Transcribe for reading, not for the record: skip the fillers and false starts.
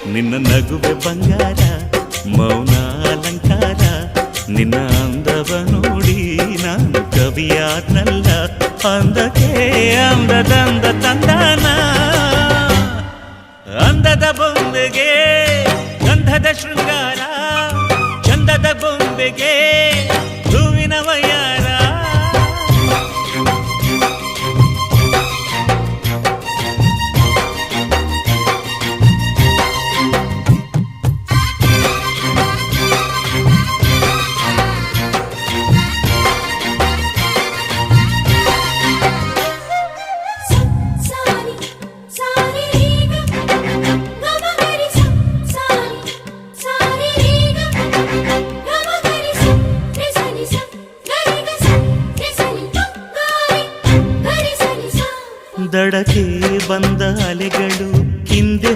ನಿನ್ನ ನಗುವೆ ಬಂಗಾರ ಮೌನ ಅಲಂಕಾರ ನಿನ್ನ ಅಂದವ ನೋಡಿ ನಾನು ಕವಿಯಾದ್ನಲ್ಲ ಅಂದಕ್ಕೆ ಅಂದದಂದ ತಂದಾನ ಅಂದದ ಬೊಂಬೆಗೆ ಗಂಧದ ಶೃಂಗಾರ ಚಂದದ ಬೊಂಬೆಗೆ ಹೂವಿನ ವಯ್ಯಾರ ದಡಕ್ಕೆ ಬಂದ ಅಲೆಗಳು ಹಿಂದೆ